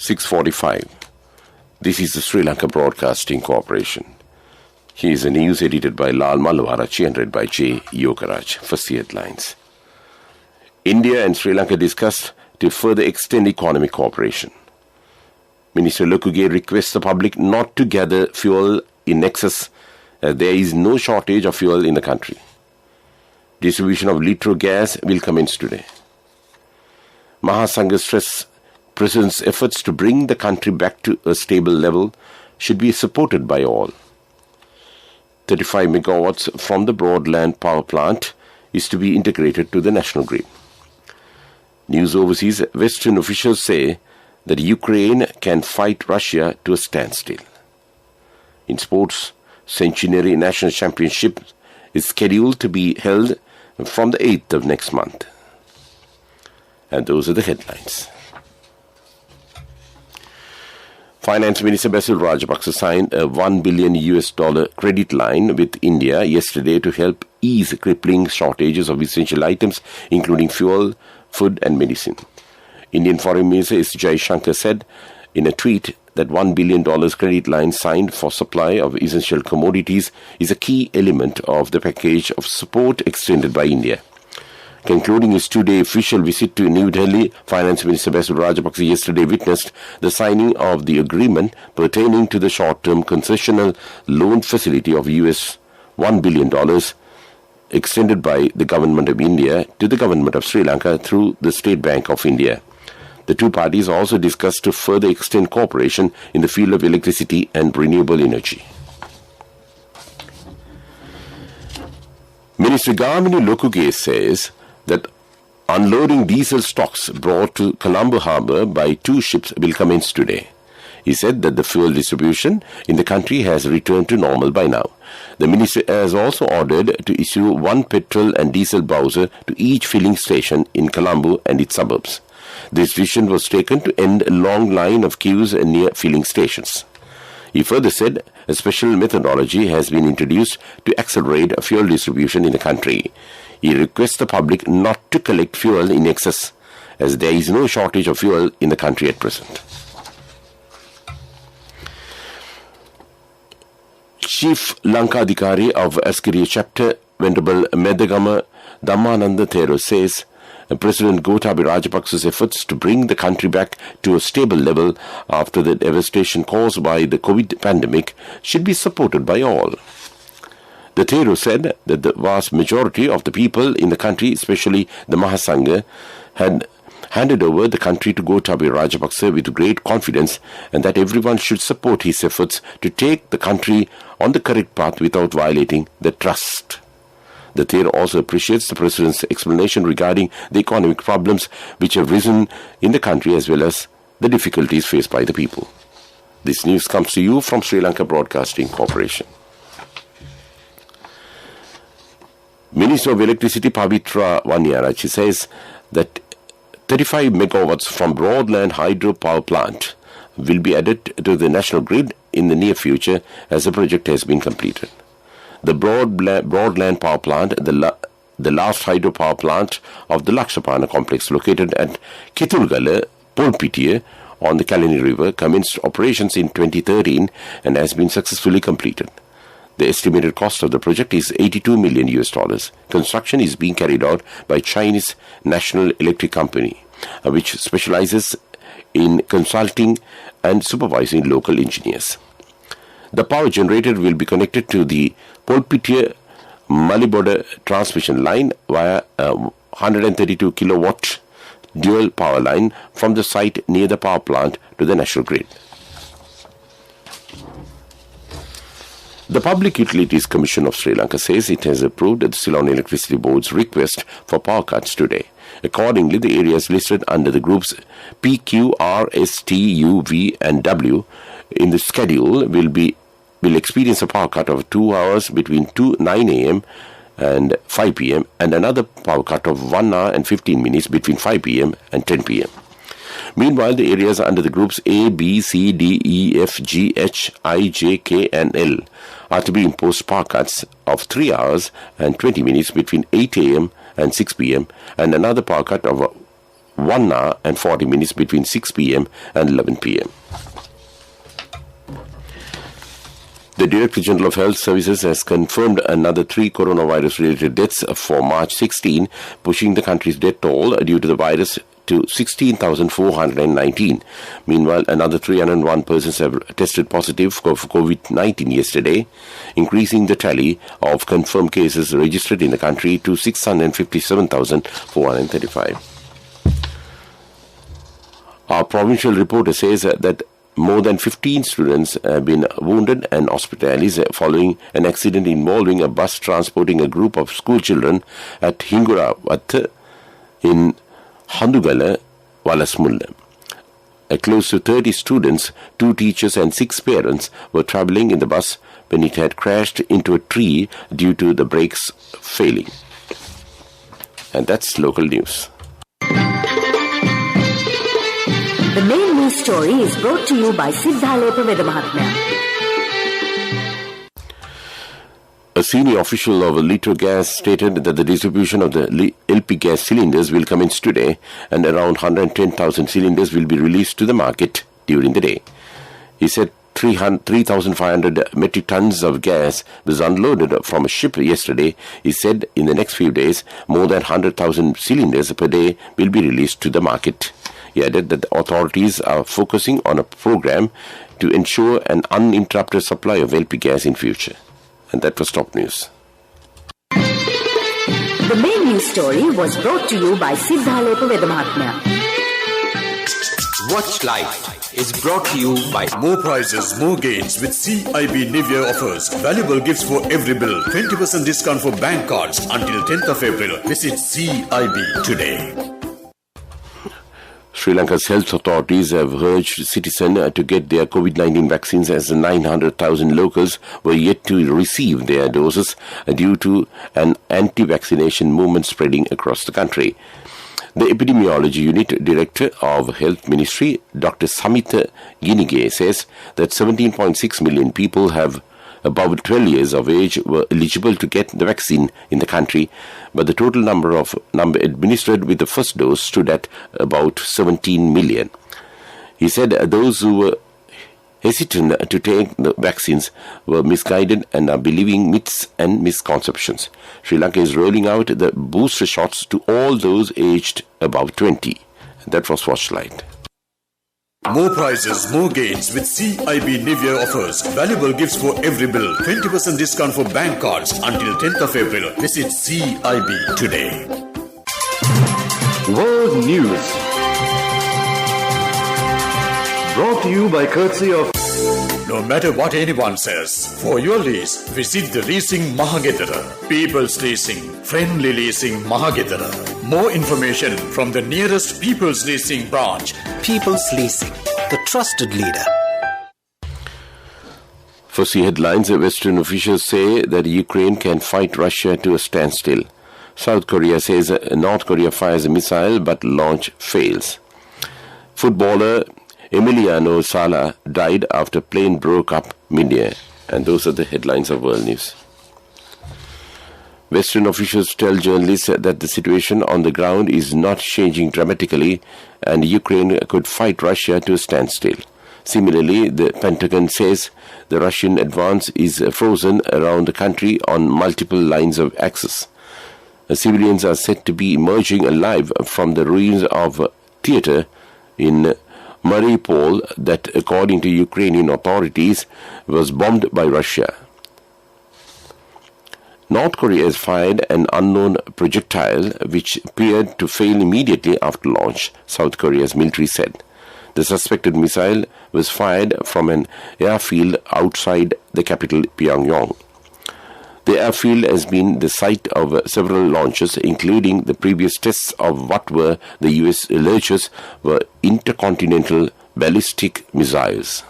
6:45. This is the Sri Lanka Broadcasting Corporation. Here is the news edited by Lal Malwarachi and read by J. Yogaraj. First the headlines. India and Sri Lanka discussed to further extend economic cooperation. Minister Lokuge requests the public not to gather fuel in excess as there is no shortage of fuel in the country. Distribution of litro gas will commence today. Mahasangha stress President's efforts to bring the country back to a stable level should be supported by all. 35 megawatts from the Broadland power plant is to be integrated to the national grid. News overseas, Western officials say that Ukraine can fight Russia to a standstill. In sports, Centenary National Championship is scheduled to be held from the 8th of next month. And those are the headlines. Finance Minister Basil Rajapaksa signed a $1 billion credit line with India yesterday to help ease crippling shortages of essential items, including fuel, food and medicine. Indian Foreign Minister S. Jaishankar said in a tweet that $1 billion credit line signed for supply of essential commodities is a key element of the package of support extended by India. Concluding his two-day official visit to New Delhi, Finance Minister Basil Rajapaksa yesterday witnessed the signing of the agreement pertaining to the short-term concessional loan facility of US $1 billion extended by the Government of India to the Government of Sri Lanka through the State Bank of India. The two parties also discussed to further extend cooperation in the field of electricity and renewable energy. Minister Gamini Lokuge says that unloading diesel stocks brought to Colombo harbour by two ships will commence today. He said that the fuel distribution in the country has returned to normal by now. The minister has also ordered to issue one petrol and diesel bowser to each filling station in Colombo and its suburbs. This decision was taken to end a long line of queues near filling stations. He further said a special methodology has been introduced to accelerate fuel distribution in the country. He requests the public not to collect fuel in excess, as there is no shortage of fuel in the country at present. Chief Lankadhikari of Askariya Chapter, Venerable Medagama Dhammananda Thero says President Gotabaya Rajapaksa's efforts to bring the country back to a stable level after the devastation caused by the COVID pandemic should be supported by all. The Thero said that the vast majority of the people in the country, especially the Mahasangha, had handed over the country to Gotabaya Rajapaksa with great confidence and that everyone should support his efforts to take the country on the correct path without violating the trust. The Thero also appreciates the President's explanation regarding the economic problems which have risen in the country as well as the difficulties faced by the people. This news comes to you from Sri Lanka Broadcasting Corporation. Minister of Electricity Pavitra Vanyarachi says that 35 megawatts from Broadland Hydro Power Plant will be added to the national grid in the near future as the project has been completed. The Broadland Power Plant, the last hydro power plant of the Lakshapana complex located at Kitulgala, Polpitiya on the Kalani River, commenced operations in 2013 and has been successfully completed. The estimated cost of the project is $82 million. Construction is being carried out by Chinese National Electric Company, which specializes in consulting and supervising local engineers. The power generated will be connected to the Polpitiya Maliboda transmission line via a 132 kilowatt dual power line from the site near the power plant to the national grid. The Public Utilities Commission of Sri Lanka says it has approved the Ceylon Electricity Board's request for power cuts today. Accordingly, the areas listed under the groups P, Q, R, S, T, U, V and W in the schedule will experience a power cut of 2 hours between 9 a.m. and 5 p.m. and another power cut of 1 hour and 15 minutes between 5 p.m. and 10 p.m. Meanwhile, the areas under the groups A, B, C, D, E, F, G, H, I, J, K and L are to be imposed power cuts of 3 hours and 20 minutes between 8 a.m. and 6 p.m. and another power cut of 1 hour and 40 minutes between 6 p.m. and 11 p.m. The Director General of Health Services has confirmed another 3 coronavirus-related deaths for March 16, pushing the country's death toll due to the virus to 16,419. Meanwhile, another 301 persons have tested positive for COVID-19 yesterday, increasing the tally of confirmed cases registered in the country to 657,435. Our provincial reporter says that more than 15 students have been wounded and hospitalized following an accident involving a bus transporting a group of school children at Hingurawath in Handugala, Walasmulla. Close to 30 students, 2 teachers and 6 parents were travelling in the bus when it had crashed into a tree due to the brakes failing. And that's local news. The main news story is brought to you by Siddhalepa Vedamahatmya. A senior official of Litro Gas stated that the distribution of the LP gas cylinders will commence today and around 110,000 cylinders will be released to the market during the day. He said 3,500 metric tons of gas was unloaded from a ship yesterday. He said in the next few days, more than 100,000 cylinders per day will be released to the market. He added that the authorities are focusing on a program to ensure an uninterrupted supply of LP gas in future. And that was top news. The main news story was brought to you by Siddhalepa Vedamahatmya. Watchlight is brought to you by More Prizes, More Gains with CIB New Year offers. Valuable gifts for every bill. 20% discount for bank cards until 10th of April. Visit CIB today. Sri Lanka's health authorities have urged citizens to get their COVID-19 vaccines as 900,000 locals were yet to receive their doses due to an anti-vaccination movement spreading across the country. The Epidemiology Unit Director of Health Ministry, Dr. Samita Ginige, says that 17.6 million people above 12 years of age were eligible to get the vaccine in the country, but the total number administered with the first dose stood at about 17 million. He said those who were hesitant to take the vaccines were misguided and are believing myths and misconceptions. Sri Lanka is rolling out the booster shots to all those aged above 20. That was Watchlight. More prizes, more gains with CIB New Year offers. Valuable gifts for every bill. 20% discount for bank cards until 10th of April. Visit CIB today. World News. Brought to you by courtesy of... No matter what anyone says, for your lease, visit the Leasing Mahagedara. People's Leasing, Friendly Leasing Mahagedara. More information from the nearest People's Leasing branch. People's Leasing, the trusted leader. First, the headlines. Western officials say that Ukraine can fight Russia to a standstill. South Korea says North Korea fires a missile but launch fails. Footballer Emiliano Sala died after plane broke up mid-air. And those are the headlines of World News. Western officials tell journalists that the situation on the ground is not changing dramatically and Ukraine could fight Russia to a standstill. Similarly, the Pentagon says the Russian advance is frozen around the country on multiple lines of access. Civilians are said to be emerging alive from the ruins of a theater in Mariupol that, according to Ukrainian authorities, was bombed by Russia. North Korea has fired an unknown projectile which appeared to fail immediately after launch, South Korea's military said. The suspected missile was fired from an airfield outside the capital, Pyongyang. The airfield has been the site of several launches, including the previous tests of what were the US alleged were intercontinental ballistic missiles.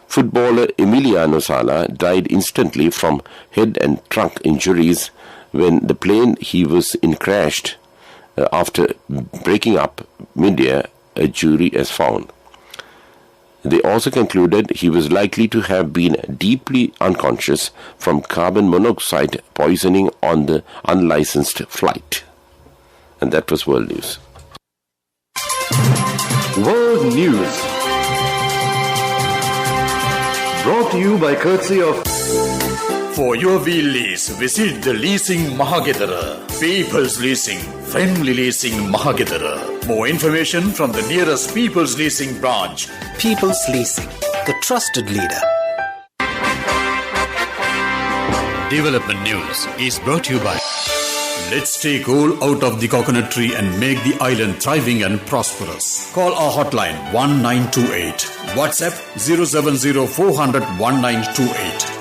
Footballer Emiliano Sala died instantly from head and trunk injuries when the plane he was in crashed after breaking up mid-air, a jury has found. They also concluded he was likely to have been deeply unconscious from carbon monoxide poisoning on the unlicensed flight. And that was World News. World News. Brought to you by courtesy of... For your wheel lease, visit the Leasing Mahagedara. People's Leasing, friendly leasing Mahagedara. More information from the nearest People's Leasing branch. People's Leasing, the trusted leader. Development News is brought to you by... Let's take coal out of the coconut tree and make the island thriving and prosperous. Call our hotline 1928. WhatsApp 070 400 1928.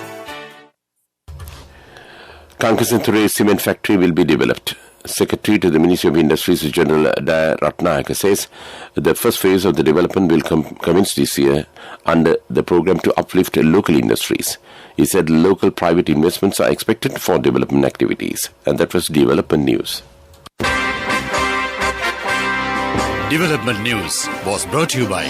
Kankasanture cement factory will be developed. Secretary to the Ministry of Industries, General Daya Ratnayaka, says the first phase of the development will commence this year under the program to uplift local industries. He said local private investments are expected for development activities. And that was Development News. Development News was brought to you by...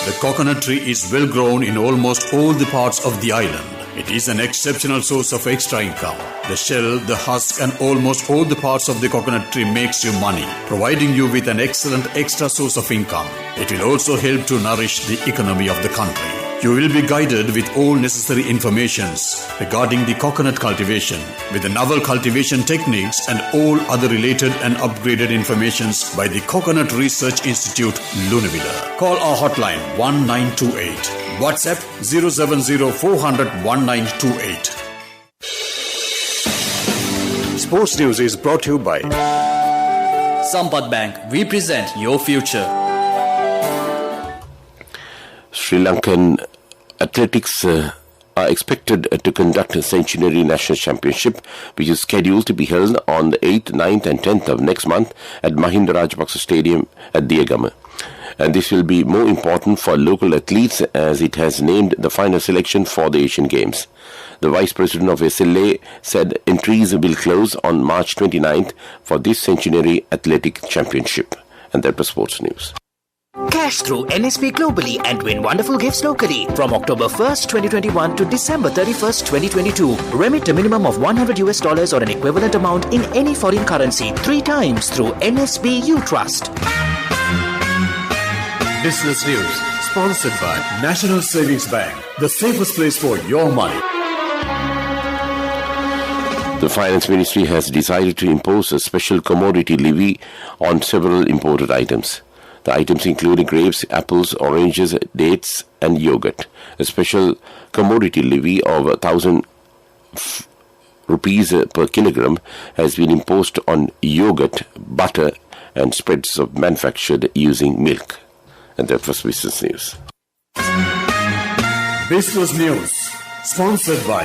The coconut tree is well grown in almost all the parts of the island. It is an exceptional source of extra income. The shell, the husk and almost all the parts of the coconut tree makes you money, providing you with an excellent extra source of income. It will also help to nourish the economy of the country. You will be guided with all necessary informations regarding the coconut cultivation, with the novel cultivation techniques and all other related and upgraded informations by the Coconut Research Institute, Lunavilla. Call our hotline 1928. WhatsApp 070 400 1928. Sports News is brought to you by Sampath Bank. We present your future. Sri Lankan athletics are expected to conduct a centenary national championship, which is scheduled to be held on the 8th, 9th and 10th of next month at Mahinda Rajapaksa Stadium at Diagama. And this will be more important for local athletes as it has named the final selection for the Asian Games. The Vice President of SLA said entries will close on March 29th for this centenary athletic championship. And that was Sports News. Cash through NSP globally and win wonderful gifts locally. From October 1st, 2021 to December 31st, 2022. Remit a minimum of $100 or an equivalent amount in any foreign currency 3 times through NSB U Trust. Business News, sponsored by National Savings Bank, the safest place for your money. The Finance Ministry has decided to impose a special commodity levy on several imported items. The items include grapes, apples, oranges, dates and yogurt. A special commodity levy of 1,000 rupees per kilogram has been imposed on yogurt, butter and spreads of manufactured using milk. And that was Business News. Business News, sponsored by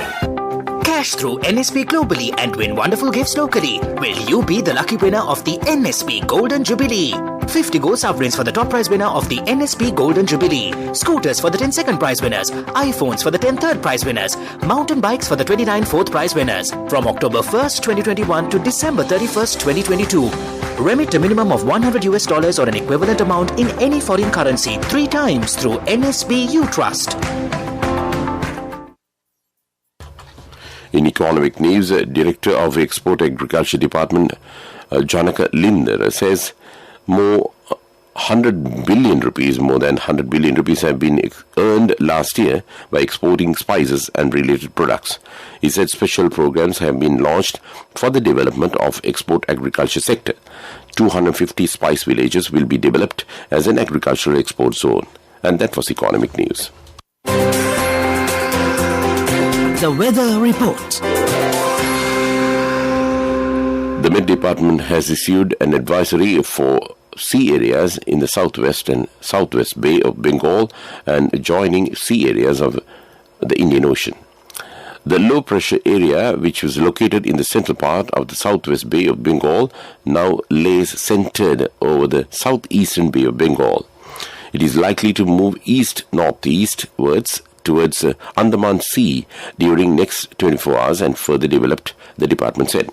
Cash through NSP globally and win wonderful gifts locally. Will you be the lucky winner of the NSP Golden Jubilee? 50 gold sovereigns for the top prize winner of the NSP Golden Jubilee. Scooters for the 10 second prize winners. iPhones for the 10 third prize winners. Mountain bikes for the 29 fourth prize winners. From October 1st, 2021 to December 31st, 2022. Remit a minimum of $100 or an equivalent amount in any foreign currency 3 times through NSB U Trust. In economic news, Director of Export Agriculture Department, Janaka Linder, says more than 100 billion rupees have been earned last year by exporting spices and related products. He said special programs have been launched for the development of export agriculture sector. 250 spice villages will be developed as an agricultural export zone. And that was economic news. The Weather Report. The Met Department has issued an advisory for sea areas in the southwest and southwest Bay of Bengal and adjoining sea areas of the Indian Ocean. The low pressure area, which was located in the central part of the southwest Bay of Bengal, now lays centered over the southeastern Bay of Bengal. It is likely to move east-northeastwards towards Andaman Sea during next 24 hours and further developed, the department said.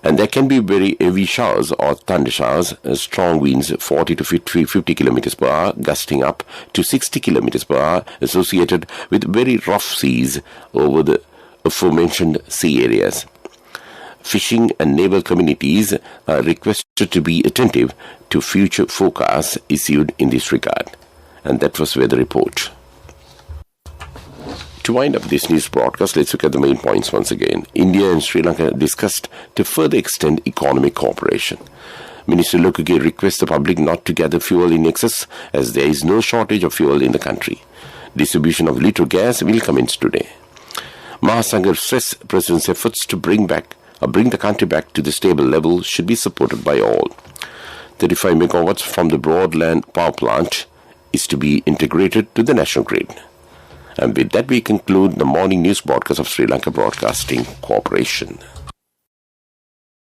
And there can be very heavy showers or thunder showers, strong winds 40 to 50 km per hour, gusting up to 60 km per hour, associated with very rough seas over the aforementioned sea areas. fishing and naval communities are requested to be attentive to future forecasts issued in this regard. And that was Weather Report. To wind up this news broadcast, let's look at the main points once again. India and Sri Lanka discussed to further extend economic cooperation. Minister Lokage requests the public not to gather fuel in excess as there is no shortage of fuel in the country. Distribution of litre gas will commence today. Mahasangha stress President's efforts to bring the country back to the stable level should be supported by all. 35 megawatts from the Broadland power plant is to be integrated to the national grid. And with that, we conclude the morning news broadcast of Sri Lanka Broadcasting Corporation.